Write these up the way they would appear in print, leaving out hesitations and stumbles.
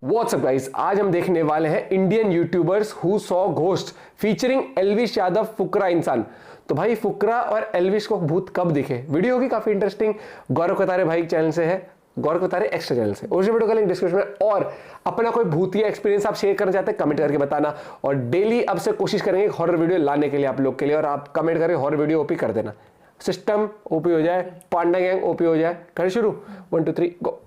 WhatsApp guys, आज हम देखने वाले हैं Indian YouTubers who saw ghost featuring Elvish Yadav Fukra Insaan. तो भाई फुकरा और एल्विश को भूत कब दिखे, वीडियो होगी काफी इंटरेस्टिंग। गौरव कतारे भाई चैनल से है, गौरव कतारे एक्स्ट्रा चैनल से। उस वीडियो का लिंक डिस्क्रिप्शन में। और अपना कोई भूतिया एक्सपीरियंस आप शेयर करना चाहते हैं कमेंट करके बताना। और डेली अब से कोशिश करेंगे हॉरर वीडियो लाने के लिए आप लोग के लिए। और आप कमेंट करके हॉरर वीडियो ओपी कर देना, सिस्टम ओपी हो जाए, पांडा गैंग ओपी हो जाए। करें शुरू, 1 2 3 गो।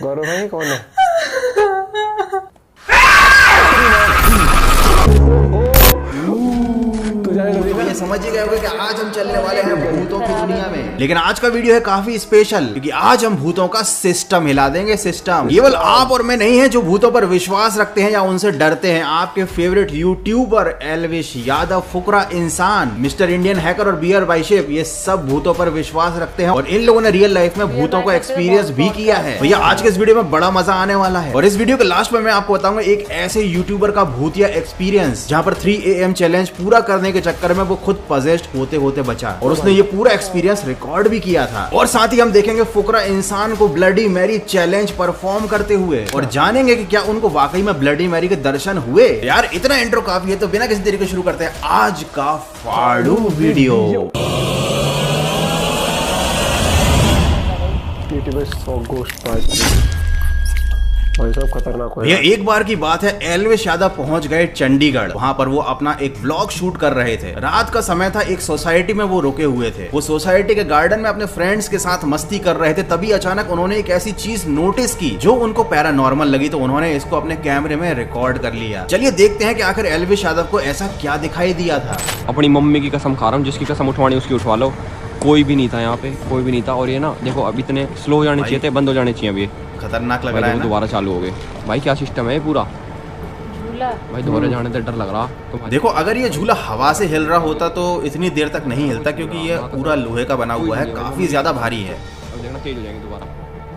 गौरव भाई कौन है? ये समझ ही गए होंगे कि आज हम चलने वाले हैं भूतों की दुनिया में। लेकिन आज का वीडियो है काफी स्पेशल, क्योंकि आज हम भूतों का सिस्टम हिला देंगे। सिस्टम केवल आप और मैं नहीं है जो भूतों पर विश्वास रखते हैं या उनसे डरते हैं। आपके फेवरेट यूट्यूबर एल्विश यादव, फुकरा इंसान, मिस्टर इंडियन हैकर और बियर बाइशेप, ये सब भूतों पर विश्वास रखते हैं और इन लोगों ने रियल लाइफ में भूतों का एक्सपीरियंस भी किया है। भैया आज के इस वीडियो में बड़ा मजा आने वाला है। और इस वीडियो के लास्ट में मैं आपको बताऊंगा एक ऐसे यूट्यूबर का भूतिया एक्सपीरियंस जहां पर 3 AM चैलेंज पूरा करने के चक्कर में वो खुद पजेस्ड होते होते बचा और उसने ये पूरा एक्सपीरियंस रिकॉर्ड भी किया था। और साथ ही हम देखेंगे फुकरा इंसान को ब्लडी मैरी चैलेंज परफॉर्म करते हुए और जानेंगे कि क्या उनको वाकई में ब्लडी मैरी के दर्शन हुए। यार इतना इंट्रो काफी है, तो बिना किसी देरी के शुरू करते हैं आज का फाड़ू वीडियो। खतरनाक है। ये एक बार की बात है, एल्विश यादव पहुंच गए चंडीगढ़। वहां पर वो अपना एक व्लॉग शूट कर रहे थे। रात का समय था, एक सोसाइटी में वो रुके हुए थे। वो सोसाइटी के गार्डन में अपने फ्रेंड्स के साथ मस्ती कर रहे थे। तभी अचानक उन्होंने एक ऐसी चीज नोटिस की जो उनको पैरानॉर्मल लगी, तो उन्होंने इसको अपने कैमरे में रिकॉर्ड कर लिया। चलिए देखते हैं कि आखिर एल्विश यादव को ऐसा क्या दिखाई दिया था। अपनी मम्मी की कसम खा रहा हूँ, जिसकी कसम उठवानी उसकी उठवा लो। कोई भी नहीं था यहाँ पे, कोई भी नहीं था। और ये ना देखो, अब इतने स्लो हो जाने चाहिए थे, बंद हो जाने चाहिए। अभी खतरनाक लग रहा है, दोबारा चालू हो गए। भाई क्या सिस्टम है पूरा झूला? भाई दोबारा जाने से डर लग रहा। तो देखो अगर ये झूला हवा से हिल रहा होता तो इतनी देर तक नहीं हिलता, क्योंकि ये पूरा लोहे का बना हुआ है, काफी ज्यादा भारी है। अब देखना तेज हो जाएंगे दोबारा।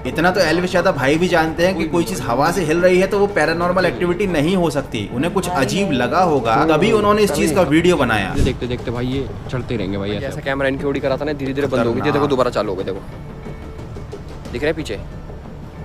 इतना तो एल्विश यादव भाई भी जानते हैं कि कोई चीज हवा से हिल रही है तो वो पैरानॉर्मल एक्टिविटी नहीं हो सकती। उन्हें कुछ अजीब लगा होगा, तभी उन्होंने इस चीज का वीडियो बनाया। देखते देखते भाई ये चढ़ते रहेंगे भाई। ऐसा कैमरा इनकी ओडी करा था ना, धीरे धीरे बंद हो गई। देखो दोबारा चालू हो गए, देखो दिख रहा है पीछे।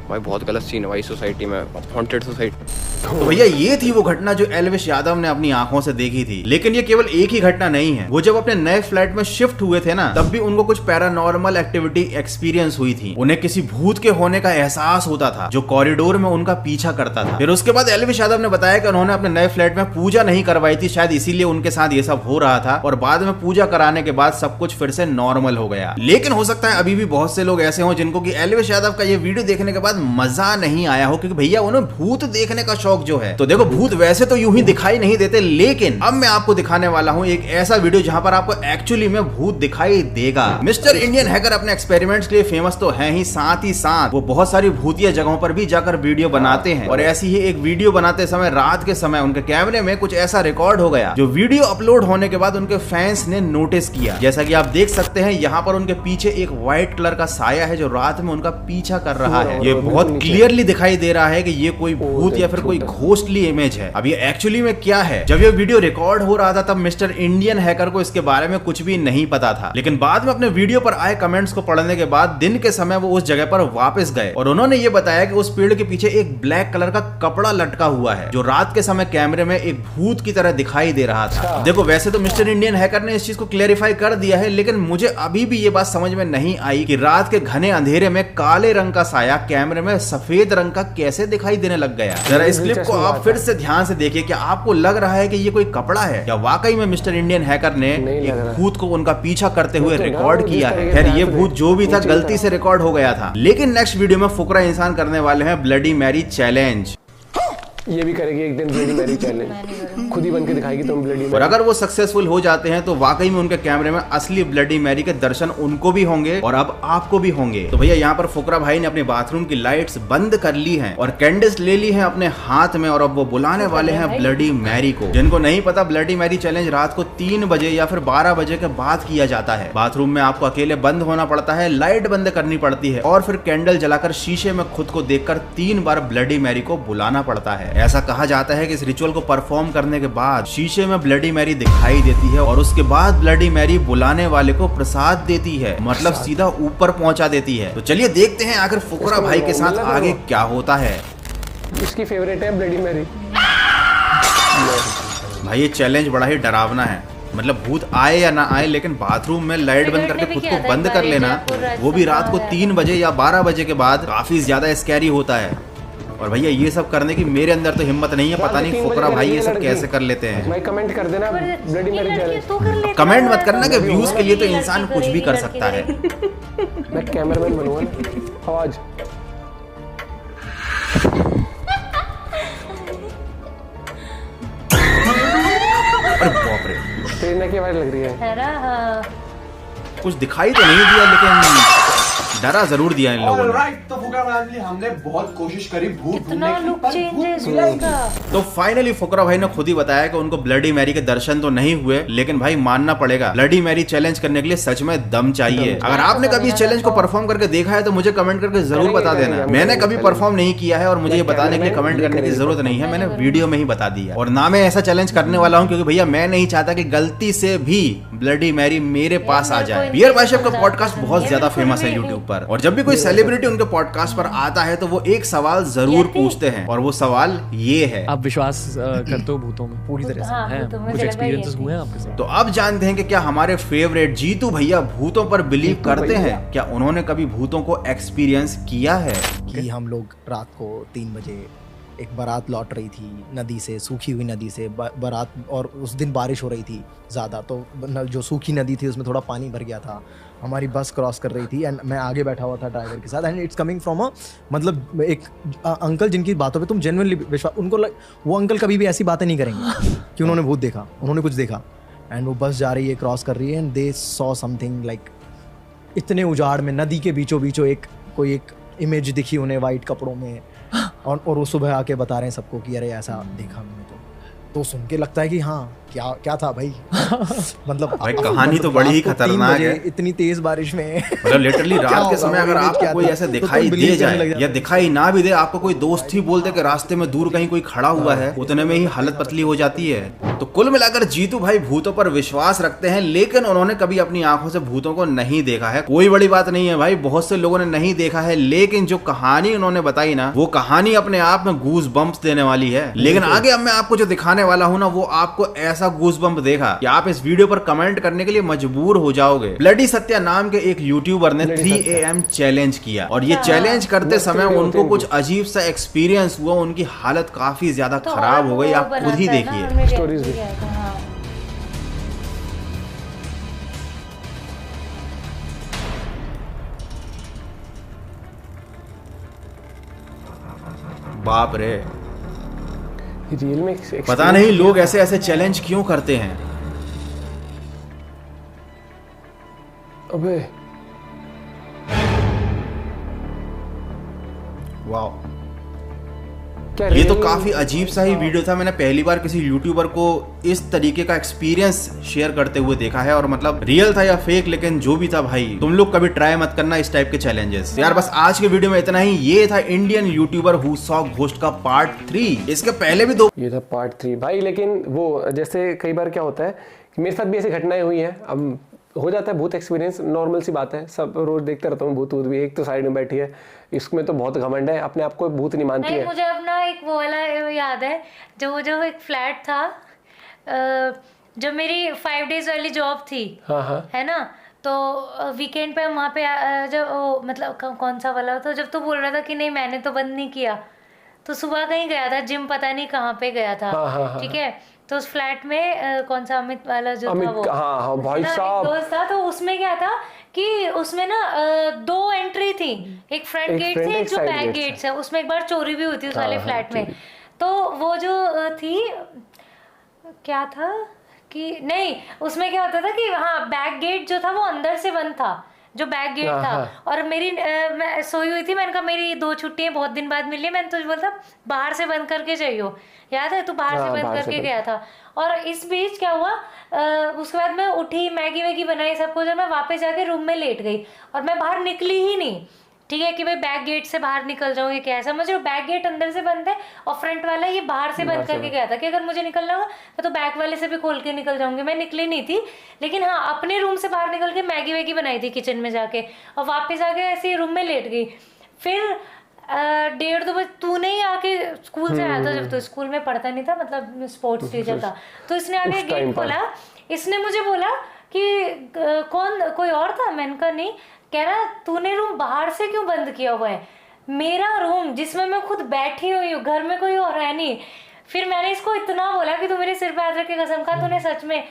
भाई बहुत गलत सीन है भाई सोसाइटी में, हॉन्टेड सोसाइटी। तो भैया ये थी वो घटना जो एल्विश यादव ने अपनी आंखों से देखी थी। लेकिन ये केवल एक ही घटना नहीं है। वो जब अपने नए फ्लैट में शिफ्ट हुए थे ना, तब भी उनको कुछ पैरानॉर्मल एक्टिविटी एक्सपीरियंस हुई थी। उन्हें किसी भूत के होने का एहसास होता था जो कॉरिडोर में उनका पीछा करता था। फिर उसके बाद एल्विश यादव ने बताया कि उन्होंने अपने नए फ्लैट में पूजा नहीं करवाई थी, शायद इसीलिए उनके साथ ये सब हो रहा था। और बाद में पूजा कराने के बाद सब कुछ फिर से नॉर्मल हो गया। लेकिन हो सकता है अभी भी बहुत से लोग ऐसे हों जिनको कि एल्विश यादव का ये वीडियो देखने के बाद मजा नहीं आया हो, क्योंकि भैया उन्हें भूत देखने का शौक जो है। तो देखो भूत वैसे तो यूं ही दिखाई नहीं देते, लेकिन अब मैं आपको दिखाने वाला हूं एक ऐसा वीडियो जहां पर आपको एक्चुअली में भूत दिखाई देगा। मिस्टर इंडियन हैकर अपने एक्सपेरिमेंट्स के लिए फेमस तो है ही साथ वो बहुत सारी भूतिया जगहों पर भी जाकर वीडियो बनाते हैं। और ऐसी ही एक वीडियो बनाते समय रात के समय उनके कैमरे में कुछ ऐसा रिकॉर्ड हो गया जो वीडियो अपलोड होने के बाद उनके फैंस ने नोटिस किया। जैसा कि आप देख सकते हैं यहाँ पर उनके पीछे एक व्हाइट कलर का साया है जो रात में उनका पीछा कर रहा है। ये बहुत क्लियरली दिखाई दे रहा है कि ये कोई भूत या फिर कोई घोस्टली इमेज है। अब ये एक्चुअली में क्या है, जब ये वीडियो रिकॉर्ड हो रहा था तब मिस्टर इंडियन हैकर को इसके बारे में कुछ भी नहीं पता था। लेकिन बाद में अपने वीडियो पर आए कमेंट्स को पढ़ने के बाद दिन के समय वो उस जगह पर वापस गए और उन्होंने ये बताया कि उस पेड़ के पीछे एक ब्लैक कलर का कपड़ा लटका हुआ है जो रात के समय कैमरे में एक भूत की तरह दिखाई दे रहा था। देखो वैसे तो मिस्टर इंडियन हैकर ने इस चीज को क्लेरिफाई कर दिया है, लेकिन मुझे अभी भी ये बात समझ में नहीं आई कि रात के घने अंधेरे में काले रंग का साया कैमरे में सफेद रंग का कैसे दिखाई देने लग गया। जरा इस क्लिप को आप फिर से ध्यान से देखिए, क्या आपको लग रहा है कि ये कोई कपड़ा है या वाकई में मिस्टर इंडियन हैकर ने एक भूत को उनका पीछा करते हुए रिकॉर्ड किया है। खैर ये भूत जो भी था गलती से रिकॉर्ड हो गया था। लेकिन नेक्स्ट वीडियो में फुकरा इंसान करने वाले हैं ब्लडी मैरी चैलेंज। ये भी करेगी एक दिन ब्लडी मैरी चैलेंज, खुद ही बन के दिखाएगी तुम ब्लडी मैरी। और अगर वो सक्सेसफुल हो जाते हैं तो वाकई में उनके कैमरे में असली ब्लडी मैरी के दर्शन उनको भी होंगे और अब आपको भी होंगे। तो भैया यहाँ पर फुकरा भाई ने अपने बाथरूम की लाइट्स बंद कर ली हैं और कैंडल्स ले ली हैं अपने हाथ में और अब वो बुलाने वाले हैं ब्लडी मैरी को। जिनको नहीं पता, ब्लडी मैरी चैलेंज रात को 3 बजे या फिर 12 बजे के बाद किया जाता है। बाथरूम में आपको अकेले बंद होना पड़ता है, लाइट बंद करनी पड़ती है और फिर कैंडल जलाकर शीशे में खुद को देखकर 3 बार ब्लडी मैरी को बुलाना पड़ता है। ऐसा कहा जाता है कि इस रिचुअल को परफॉर्म करने के बाद शीशे में ब्लडी मैरी दिखाई देती है और उसके बाद ब्लडी मैरी बुलाने वाले को प्रसाद देती है, मतलब सीधा ऊपर पहुंचा देती है। तो चलिए देखते हैं आखिर फुकरा भाई के साथ आगे क्या होता है। इसकी फेवरेट है ब्लडी मैरी। भाई ये चैलेंज बड़ा ही डरावना है, मतलब भूत आए या ना आए लेकिन बाथरूम में लाइट बंद करके खुद को बंद कर लेना, वो भी रात को 3 बजे या 12 बजे के बाद, काफी ज्यादा स्कैरी होता है। और भैया ये सब करने की मेरे अंदर तो हिम्मत नहीं है, पता नहीं फुकरा भाई ये सब कैसे कर लेते हैं। भाई कमेंट कर देना ब्लडी मैरी चैलेंज। कमेंट मत करना कि व्यूज के लिए तो इंसान कुछ भी कर सकता है। मैं कैमरामैन बनूंगा ना। आवाज अरे बाप रे, ट्रेन की आवाज लग रही है ना। हाँ। कुछ दिखाई तो नहीं दिया लेकिन डरा जरूर दिया इन लोगों ने। तो फुकरा फैमिली हमने बहुत कोशिश करी भूत कितना ढूंढने की, लुक पर चेंज भूत है मिला ही इसका। नहीं। तो फाइनली फुकरा भाई ने खुद ही बताया कि उनको ब्लडी मैरी के दर्शन तो नहीं हुए, लेकिन भाई मानना पड़ेगा ब्लडी मैरी चैलेंज करने के लिए सच में दम चाहिए। अगर आपने कभी इस चैलेंज को परफॉर्म करके देखा है तो मुझे कमेंट करके जरूर बता देना। मैंने कभी परफॉर्म नहीं किया है और मुझे ये बताने के लिए कमेंट करने की जरूरत नहीं है, मैंने वीडियो में ही बता दिया। और ना मैं ऐसा चैलेंज करने वाला हूँ क्योंकि भैया मैं नहीं चाहता कि गलती से भी ब्लडी मैरी मेरे पास आ जाए। बियर बाइशेफ का पॉडकास्ट बहुत ज्यादा फेमस है यूट्यूब पर, और जब भी कोई सेलिब्रिटी उनके पॉडकास्ट पर आता है तो वो एक सवाल जरूर पूछते हैं, और वो सवाल ये है, आप विश्वास करते हो भूतों में? पूरी तरह से हाँ, हैं? भूतों में कुछ चला एक्सपीरियंसेस भाई हुए हैं आपके साथ? तो अब जानते हैं कि क्या हमारे फेवरेट जीतू भैया भूतों पर बिलीव करते हैं, क्या उन्होंने कभी भूतों को एक्सपीरियंस किया है। कि हम लोग रात को 3 बजे एक बारात लौट रही थी नदी से, सूखी हुई नदी से बारात, और उस दिन बारिश हो रही थी ज़्यादा, तो जो सूखी नदी थी उसमें थोड़ा पानी भर गया था। हमारी बस क्रॉस कर रही थी एंड मैं आगे बैठा हुआ था ड्राइवर के साथ, एंड इट्स कमिंग फ्रॉम मतलब एक अंकल जिनकी बातों पे तुम जेन्युइनली विश्वास, उनको वो अंकल कभी भी ऐसी बातें नहीं करेंगे कि उन्होंने भूत देखा, उन्होंने कुछ देखा। एंड वो बस जा रही है, क्रॉस कर रही है, and they saw something like, इतने उजाड़ में नदी के बीचों बीचों कोई एक इमेज दिखी उन्हें वाइट कपड़ों में, और वो सुबह आके बता रहे हैं सबको कि अरे ऐसा देखा मैंने। तो सुन के लगता है कि हाँ क्या था भाई। मतलब भाई कहानी तो बड़ी ही खतरनाक है। इतनी तेज बारिश में मतलब लिटरली रात के समय अगर आपको कोई ऐसे दिखाई दे जाए या दिखाई ना भी दे, आपको कोई दोस्त ही बोल दे कि रास्ते में दूर कहीं कोई खड़ा हुआ है, उतने में ही हालत पतली हो जाती है। तो कुल मिलाकर जीतू भाई भूतों पर विश्वास रखते हैं, लेकिन उन्होंने कभी अपनी आंखों से भूतों को नहीं देखा है। कोई बड़ी बात नहीं है भाई, बहुत से लोगों ने नहीं देखा है, लेकिन जो कहानी उन्होंने बताई ना, वो कहानी अपने आप में गूज बम्प्स देने वाली है। लेकिन आगे अब मैं आपको जो दिखाने वाला हूँ ना, वो आपको ऐसा गूज बम्प देगा कि आप इस वीडियो पर कमेंट करने के लिए मजबूर हो जाओगे। ब्लडी सत्या नाम के एक यूट्यूबर ने 3 AM चैलेंज किया, और ये चैलेंज करते समय उनको कुछ अजीब सा एक्सपीरियंस हुआ, उनकी हालत काफी ज्यादा खराब हो गई। आप खुद ही देखिए। स्टोरीज भी। बाप रे, रियल में पता नहीं लोग ऐसे ऐसे चैलेंज क्यों करते हैं। अबे वाह, क्या ये तो real- काफी अजीब सा ही वीडियो था। मैंने पहली बार किसी यूट्यूबर को इस तरीके का एक्सपीरियंस शेयर करते हुए देखा है, और मतलब रियल था या फेक, लेकिन जो भी था भाई, तुम लोग कभी ट्राई मत करना इस टाइप के चैलेंजेस। यार बस आज के वीडियो में इतना ही। ये था Indian YouTuber who saw ghost का पार्ट 3। इसके पहले भी 2 ये था पार्ट 3 भाई। लेकिन वो जैसे कई बार क्या होता है कि मेरे साथ भी ऐसी घटनाएं हुई हैं। अब हो जाता है भूत एक्सपीरियंस, नॉर्मल सी बात है, सब रोज देखते रहता हूँ भूत भी। एक तो साइड में बैठी है, इसमें तो बहुत घमंड है, अपने आप को भूत नहीं मानती नहीं, है। मुझे अपना एक वो वाला याद है, जो एक फ्लैट था, जब मेरी 5 डेज वाली जॉब थी, हाँ हाँ है ना, तो वीकेंड पे वहाँ पे जब वो मतलब कौन सा वाला, तो जब तो बोल रहा था कि नहीं मैंने तो बंद नहीं किया, तो सुबह कहीं गया था जिम, पता नहीं कहाँ पे गया था। हाँ, ठीक है, तो उस फ्लैट में कौन सा अमित वाला जो था वो, हाँ भाई ना, साहब, एक दोस्त था, तो उसमें क्या था कि उसमें ना 2 एंट्री थी, एक फ्रंट एक गेट front, से, एक जो side बैक gate गेट से। है, उसमें एक बार चोरी भी हुई थी उस वाले हाँ, फ्लैट में। चोरी। तो वो जो थी, क्या था कि नहीं, उसमें क्या होता था कि हाँ, बैक गेट जो था वो अंदर से बंद था, जो बैक गेट था। और मेरी मैं सोई हुई थी, मैंने कहा मेरी 2 छुट्टियां बहुत दिन बाद मिली, मैंने तुझे बोला बाहर से बंद करके चाहिए, याद है, तू बाहर से बंद करके गया था। और इस बीच क्या हुआ, उसके बाद मैं उठी, मैगी वैगी बनाई सबको, जब मैं वापस जाके रूम में लेट गई और मैं बाहर निकली ही नहीं, ठीक है कि भाई बैक गेट से बाहर निकल जाऊंगी क्या, समझ रहे हो, बैक गेट अंदर से बंद है और फ्रंट वाला ये बाहर से बंद करके गया था कि अगर मुझे निकलना होगा मैं तो बैक वाले से भी खोल के निकल जाऊंगी। मैं निकली नहीं थी, लेकिन हाँ अपने रूम से बाहर निकल के मैगी वैगी बनाई थी किचन में जाके और वापस आके ऐसे ही रूम में लेट गई। फिर 1:30-2 बजे तूने ही आके स्कूल से आया था, जब तो स्कूल में पढ़ता नहीं था, मतलब स्पोर्ट्स टीचर था, तो इसने आके गेट खोला, इसने मुझे बोला कि कौन कोई और था, मैंने कहा नहीं, कह रहा तूने रूम बाहर से क्यों बंद किया हुआ है, मेरा रूम जिसमें मैं खुद बैठी हुई हूँ, घर में कोई और है नहीं। फिर मैंने इसको इतना बोला कि तू मेरे सिर पे हाथ रख के कसम खा, तूने सच में,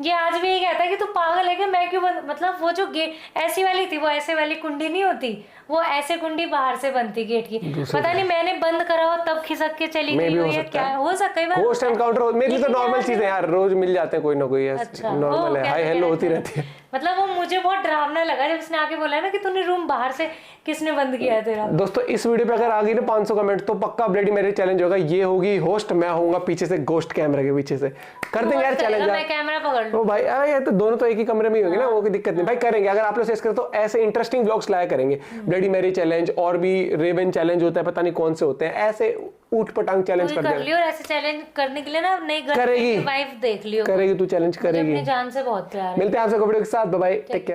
ये आज भी यही कहता है कि तू पागल है कि मैं क्यों बंद, मतलब वो जो गेट ऐसी वाली थी, वो ऐसे वाली कुंडी नहीं होती, वो ऐसे कुंडी बाहर से बनती गेट की, पता नहीं मैंने बंद करा हो तब खिसक के चली गई हुई है, क्या हो सकता है, घोस्ट एनकाउंटर मेरे लिए तो नॉर्मल चीज है यार, रोज मिल जाते हैं कोई ना कोई, अच्छा, नॉर्मल है, हाय हेलो होती रहती है। मतलब वो मुझे बहुत डरावना लगा जब उसने आके बोला ना कि तूने रूम बाहर से किसने बंद किया है तेरा। दोस्तों इस वीडियो पे अगर आ गई ना 500 कमेंट तो पक्का ब्लडी मेरी चैलेंज होगा, ये होगी होस्ट, मैं होऊंगा पीछे से घोस्ट कैमरे के पीछे से, कर देंगे यार चैलेंज। मैं कैमरा पकड़ लूं। ओ भाई अरे ये तो दोनों तो एक ही कमरे में ही होंगे ना, वो कोई दिक्कत नहीं भाई, करेंगे अगर आप लोग शेयर करें तो ऐसे इंटरेस्टिंग व्लॉग्स लाया करेंगे। ब्लडी मैरी चैलेंज और भी रेवन चैलेंज होता है, पता नहीं कौन से होते हैं, ऐसे ऊट पटांग चैलेंज कर लियो, और ऐसे चैलेंज करने के लिए ना नई करेगी वाइफ देख लियो, करेगी, तू चैलेंज करेगी, अपनी जान से बहुत प्यार है। मिलते हैं आपसे वीडियो के साथ, बाय बाय, टेक केयर।